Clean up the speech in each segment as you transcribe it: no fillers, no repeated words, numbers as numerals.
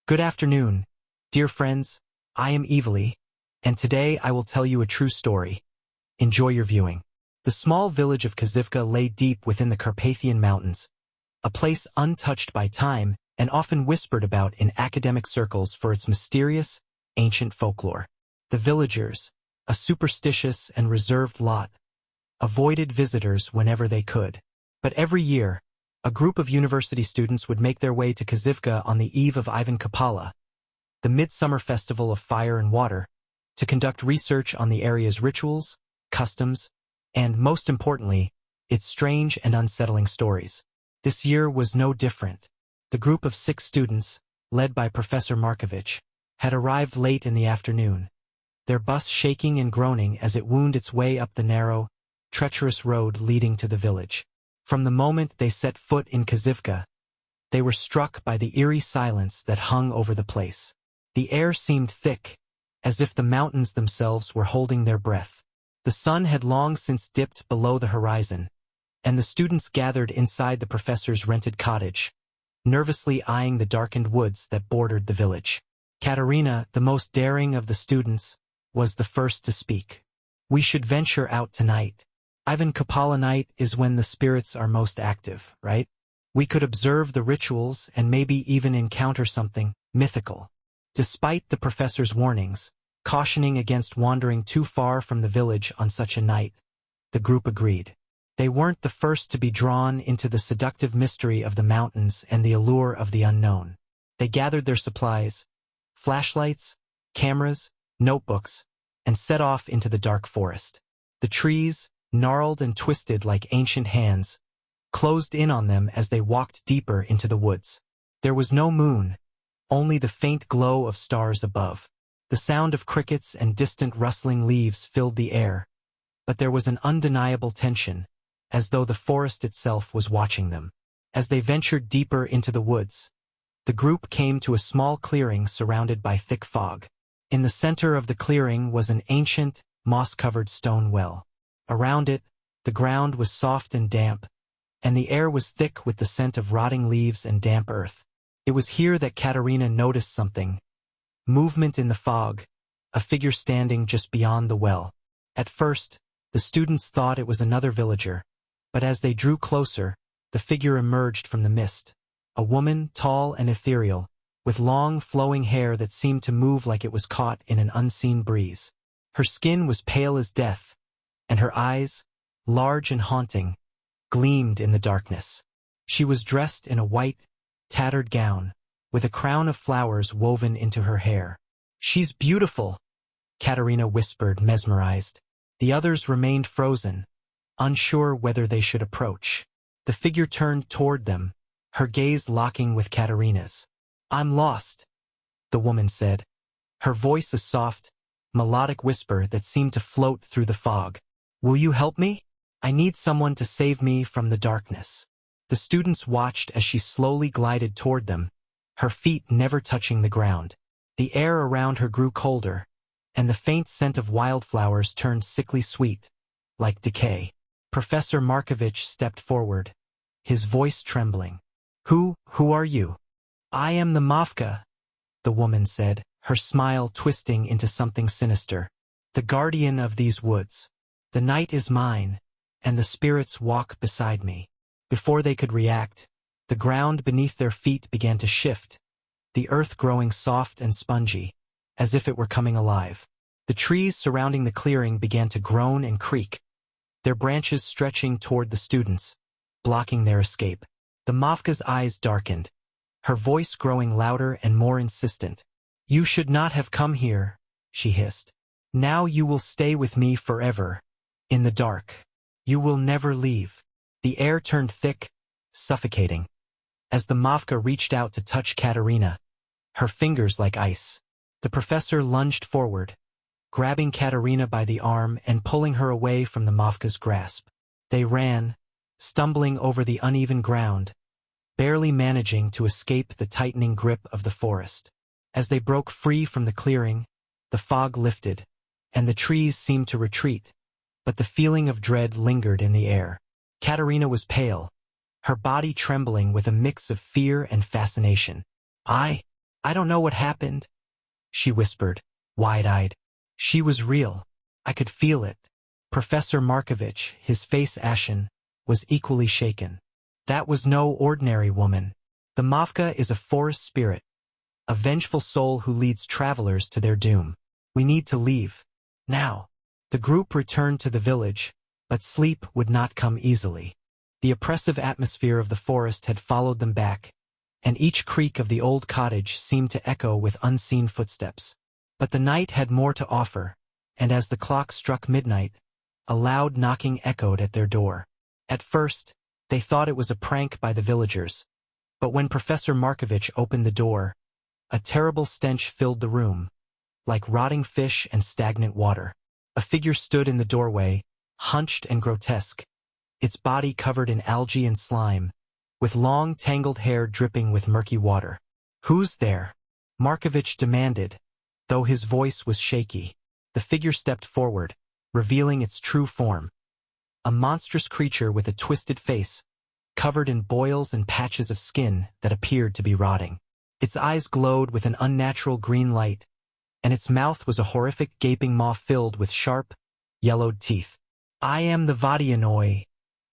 Good afternoon, dear friends. I am Evely, and today I will tell you a true story. Enjoy your viewing. The small village of Kazivka lay deep within the Carpathian mountains, a place untouched by time and often whispered about in academic circles for its mysterious, ancient folklore. The villagers, a superstitious and reserved lot, avoided visitors whenever they could. But every year, a group of university students would make their way to Kazivka on the eve of Ivan Kupala, the midsummer festival of fire and water, to conduct research on the area's rituals, customs, and, most importantly, its strange and unsettling stories. This year was no different. The group of 6 students, led by Professor Markovich, had arrived late in the afternoon, their bus shaking and groaning as it wound its way up the narrow, treacherous road leading to the village. From the moment they set foot in Kazivka, they were struck by the eerie silence that hung over the place. The air seemed thick, as if the mountains themselves were holding their breath. The sun had long since dipped below the horizon, and the students gathered inside the professor's rented cottage, nervously eyeing the darkened woods that bordered the village. Katerina, the most daring of the students, was the first to speak. "We should venture out tonight. Ivan Kupala night is when the spirits are most active, right? We could observe the rituals and maybe even encounter something mythical." Despite the professor's warnings, cautioning against wandering too far from the village on such a night, the group agreed. They weren't the first to be drawn into the seductive mystery of the mountains and the allure of the unknown. They gathered their supplies, flashlights, cameras, notebooks, and set off into the dark forest. The trees, gnarled and twisted like ancient hands, closed in on them as they walked deeper into the woods. There was no moon, only the faint glow of stars above. The sound of crickets and distant rustling leaves filled the air, but there was an undeniable tension, as though the forest itself was watching them. As they ventured deeper into the woods, the group came to a small clearing surrounded by thick fog. In the center of the clearing was an ancient, moss-covered stone well. Around it, the ground was soft and damp, and the air was thick with the scent of rotting leaves and damp earth. It was here that Katerina noticed something. Movement in the fog, a figure standing just beyond the well. At first, the students thought it was another villager, but as they drew closer, the figure emerged from the mist. A woman, tall and ethereal, with long, flowing hair that seemed to move like it was caught in an unseen breeze. Her skin was pale as death, and her eyes, large and haunting, gleamed in the darkness. She was dressed in a white, tattered gown, with a crown of flowers woven into her hair. "She's beautiful," Katerina whispered, mesmerized. The others remained frozen, unsure whether they should approach. The figure turned toward them, her gaze locking with Katerina's. "I'm lost," the woman said, her voice a soft, melodic whisper that seemed to float through the fog. "Will you help me? I need someone to save me from the darkness." The students watched as she slowly glided toward them, her feet never touching the ground. The air around her grew colder, and the faint scent of wildflowers turned sickly sweet, like decay. Professor Markovich stepped forward, his voice trembling. Who are you?" "I am the Mavka," the woman said, her smile twisting into something sinister. "The guardian of these woods. The night is mine, and the spirits walk beside me." Before they could react, the ground beneath their feet began to shift, the earth growing soft and spongy, as if it were coming alive. The trees surrounding the clearing began to groan and creak, their branches stretching toward the students, blocking their escape. The Mavka's eyes darkened, her voice growing louder and more insistent. "You should not have come here," she hissed. "Now you will stay with me forever, in the dark. You will never leave." The air turned thick, suffocating, as the Mavka reached out to touch Katerina, her fingers like ice. The professor lunged forward, grabbing Katerina by the arm and pulling her away from the Mavka's grasp. They ran, stumbling over the uneven ground, barely managing to escape the tightening grip of the forest. As they broke free from the clearing, the fog lifted, and the trees seemed to retreat, but the feeling of dread lingered in the air. Katerina was pale, her body trembling with a mix of fear and fascination. I I don't know what happened, she whispered, wide-eyed. She was real. I could feel it. Professor Markovich, his face ashen, was equally shaken. That was no ordinary woman. The Mavka is a forest spirit, a vengeful soul who leads travelers to their doom. We need to leave. Now. The group returned to the village, but sleep would not come easily. The oppressive atmosphere of the forest had followed them back, and each creak of the old cottage seemed to echo with unseen footsteps. But the night had more to offer, and as the clock struck midnight, a loud knocking echoed at their door. At first, they thought it was a prank by the villagers, but when Professor Markovich opened the door, a terrible stench filled the room, like rotting fish and stagnant water. A figure stood in the doorway, hunched and grotesque, its body covered in algae and slime, with long tangled hair dripping with murky water. "Who's there?" Markovich demanded, though his voice was shaky. The figure stepped forward, revealing its true form. A monstrous creature with a twisted face, covered in boils and patches of skin that appeared to be rotting. Its eyes glowed with an unnatural green light, and its mouth was a horrific gaping maw filled with sharp, yellowed teeth. "I am the Vodyanoy,"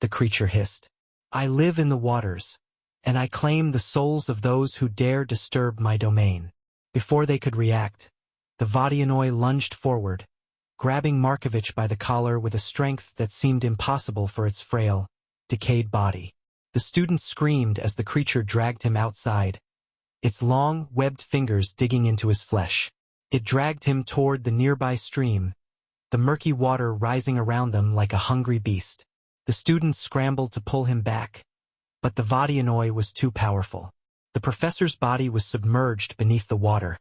the creature hissed. "I live in the waters, and I claim the souls of those who dare disturb my domain." Before they could react, the Vodyanoy lunged forward, grabbing Markovich by the collar with a strength that seemed impossible for its frail, decayed body. The student screamed as the creature dragged him outside, its long, webbed fingers digging into his flesh. It dragged him toward the nearby stream, the murky water rising around them like a hungry beast. The students scrambled to pull him back, but the Vodyanoy was too powerful. The professor's body was submerged beneath the water,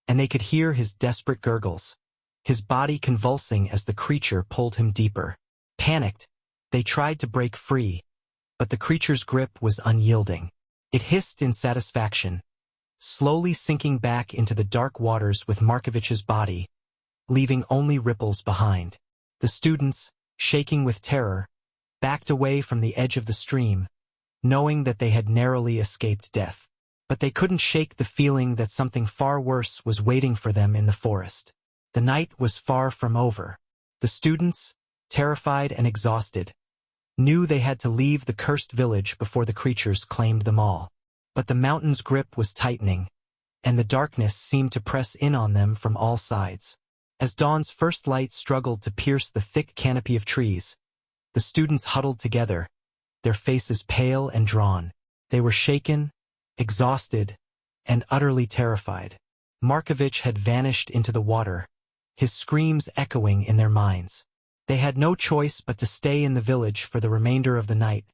and they could hear his desperate gurgles, his body convulsing as the creature pulled him deeper. Panicked, they tried to break free, but the creature's grip was unyielding. It hissed in satisfaction, slowly sinking back into the dark waters with Markovich's body, leaving only ripples behind. The students, shaking with terror, backed away from the edge of the stream, knowing that they had narrowly escaped death. But they couldn't shake the feeling that something far worse was waiting for them in the forest. The night was far from over. The students, terrified and exhausted, knew they had to leave the cursed village before the creatures claimed them all. But the mountain's grip was tightening, and the darkness seemed to press in on them from all sides. As dawn's first light struggled to pierce the thick canopy of trees, the students huddled together, their faces pale and drawn. They were shaken, exhausted, and utterly terrified. Markovich had vanished into the water, his screams echoing in their minds. They had no choice but to stay in the village for the remainder of the night,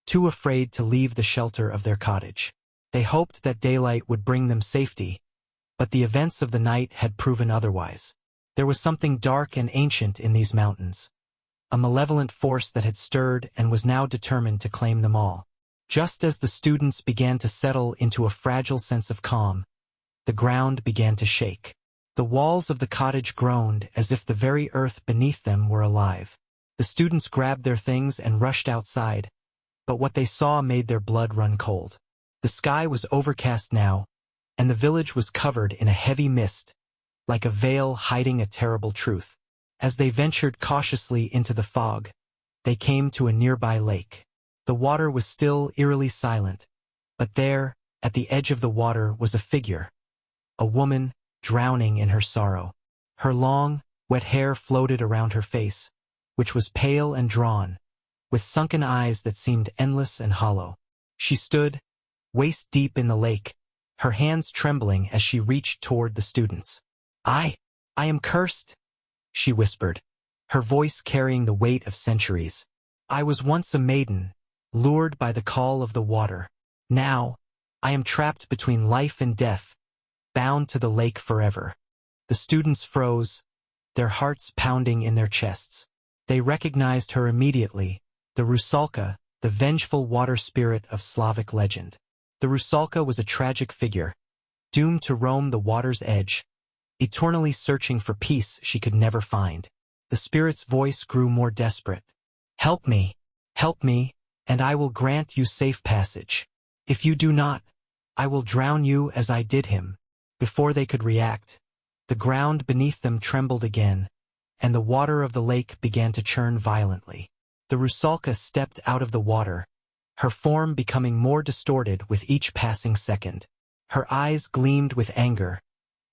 too afraid to leave the shelter of their cottage. They hoped that daylight would bring them safety, but the events of the night had proven otherwise. There was something dark and ancient in these mountains, a malevolent force that had stirred and was now determined to claim them all. Just as the students began to settle into a fragile sense of calm, the ground began to shake. The walls of the cottage groaned as if the very earth beneath them were alive. The students grabbed their things and rushed outside, but what they saw made their blood run cold. The sky was overcast now, and the village was covered in a heavy mist, like a veil hiding a terrible truth. As they ventured cautiously into the fog, they came to a nearby lake. The water was still eerily silent, but there, at the edge of the water, was a figure, a woman, drowning in her sorrow. Her long, wet hair floated around her face, which was pale and drawn, with sunken eyes that seemed endless and hollow. She stood, waist deep in the lake, her hands trembling as she reached toward the students. I am cursed," she whispered, her voice carrying the weight of centuries. "I was once a maiden, lured by the call of the water. Now, I am trapped between life and death, bound to the lake forever." The students froze, their hearts pounding in their chests. They recognized her immediately, the Rusalka, the vengeful water spirit of Slavic legend. The Rusalka was a tragic figure, doomed to roam the water's edge, eternally searching for peace she could never find. The spirit's voice grew more desperate. Help me, and I will grant you safe passage. If you do not, I will drown you as I did him." Before they could react, the ground beneath them trembled again, and the water of the lake began to churn violently. The Rusalka stepped out of the water, her form becoming more distorted with each passing second. Her eyes gleamed with anger,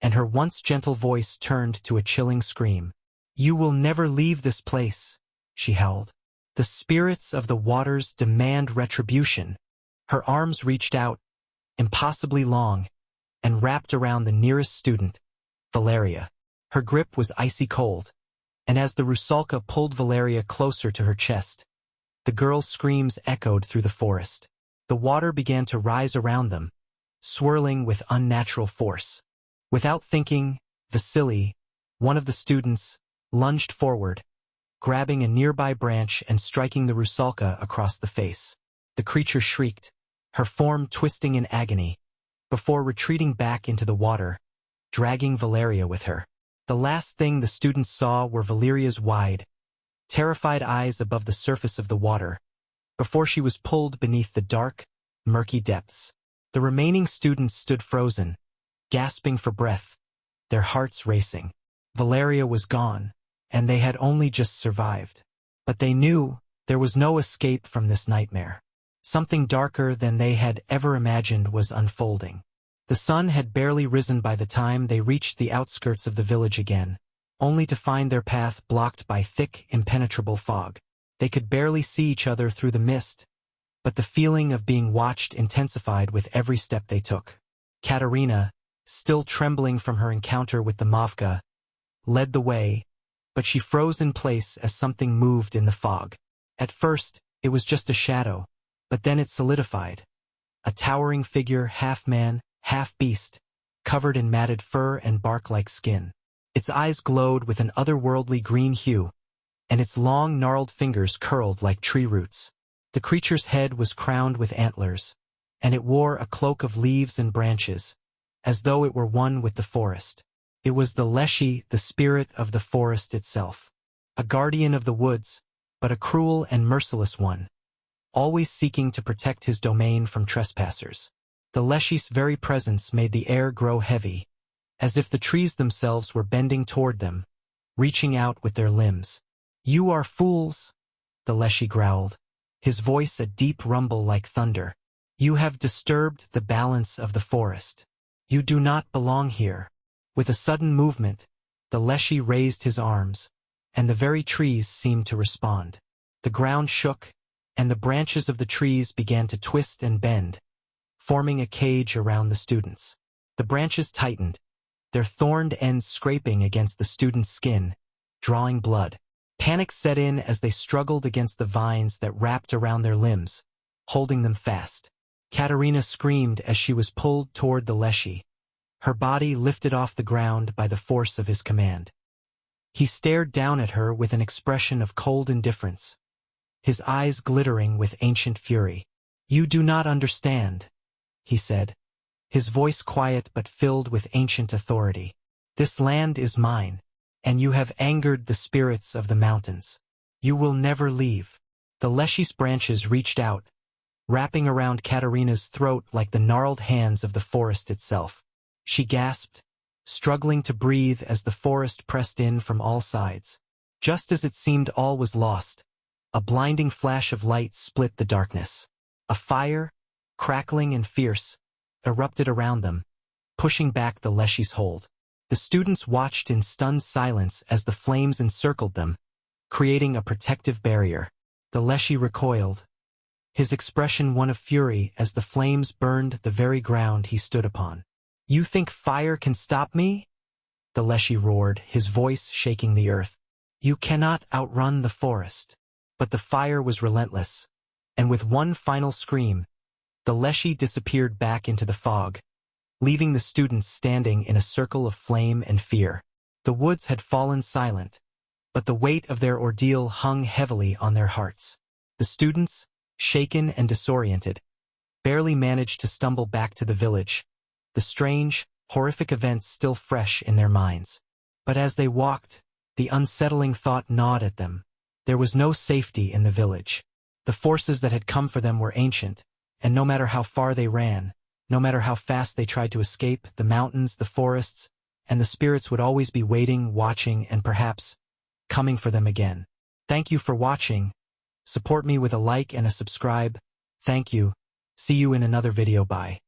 and her once gentle voice turned to a chilling scream. "You will never leave this place," she howled. "The spirits of the waters demand retribution." Her arms reached out, impossibly long, and wrapped around the nearest student, Valeria. Her grip was icy cold, and as the Rusalka pulled Valeria closer to her chest, the girl's screams echoed through the forest. The water began to rise around them, swirling with unnatural force. Without thinking, Vasily, one of the students, lunged forward, grabbing a nearby branch and striking the Rusalka across the face. The creature shrieked, her form twisting in agony, before retreating back into the water, dragging Valeria with her. The last thing the students saw were Valeria's wide, terrified eyes above the surface of the water, before she was pulled beneath the dark, murky depths. The remaining students stood frozen, gasping for breath, their hearts racing. Valeria was gone, and they had only just survived. But they knew there was no escape from this nightmare. Something darker than they had ever imagined was unfolding. The sun had barely risen by the time they reached the outskirts of the village again, only to find their path blocked by thick, impenetrable fog. They could barely see each other through the mist, but the feeling of being watched intensified with every step they took. Katerina, still trembling from her encounter with the Mavka, led the way, but she froze in place as something moved in the fog. At first, it was just a shadow, but then it solidified. A towering figure, half man, half beast, covered in matted fur and bark-like skin. Its eyes glowed with an otherworldly green hue, and its long, gnarled fingers curled like tree roots. The creature's head was crowned with antlers, and it wore a cloak of leaves and branches, as though it were one with the forest. It was the Leshy, the spirit of the forest itself. A guardian of the woods, but a cruel and merciless one, always seeking to protect his domain from trespassers. The Leshy's very presence made the air grow heavy, as if the trees themselves were bending toward them, reaching out with their limbs. "You are fools," the Leshy growled, his voice a deep rumble like thunder. "You have disturbed the balance of the forest. You do not belong here." With a sudden movement, the Leshy raised his arms, and the very trees seemed to respond. The ground shook, and the branches of the trees began to twist and bend, forming a cage around the students. The branches tightened, their thorned ends scraping against the students' skin, drawing blood. Panic set in as they struggled against the vines that wrapped around their limbs, holding them fast. Katerina screamed as she was pulled toward the Leshy, her body lifted off the ground by the force of his command. He stared down at her with an expression of cold indifference, his eyes glittering with ancient fury. "You do not understand," he said, his voice quiet but filled with ancient authority. "This land is mine, and you have angered the spirits of the mountains. You will never leave." The Leshy's branches reached out, wrapping around Katerina's throat like the gnarled hands of the forest itself. She gasped, struggling to breathe as the forest pressed in from all sides. Just as it seemed all was lost, a blinding flash of light split the darkness. A fire, crackling and fierce, erupted around them, pushing back the Leshy's hold. The students watched in stunned silence as the flames encircled them, creating a protective barrier. The Leshy recoiled, his expression one of fury as the flames burned the very ground he stood upon. "You think fire can stop me?" the Leshy roared, his voice shaking the earth. "You cannot outrun the forest." But the fire was relentless, and with one final scream, the Leshy disappeared back into the fog, leaving the students standing in a circle of flame and fear. The woods had fallen silent, but the weight of their ordeal hung heavily on their hearts. The students, shaken and disoriented, barely managed to stumble back to the village, the strange, horrific events still fresh in their minds. But as they walked, the unsettling thought gnawed at them. There was no safety in the village. The forces that had come for them were ancient, and no matter how far they ran, No matter how fast they tried to escape, the mountains, the forests, and the spirits would always be waiting, watching, and perhaps coming for them again. Thank you for watching. Support me with a like and a subscribe. Thank you. See you in another video. Bye.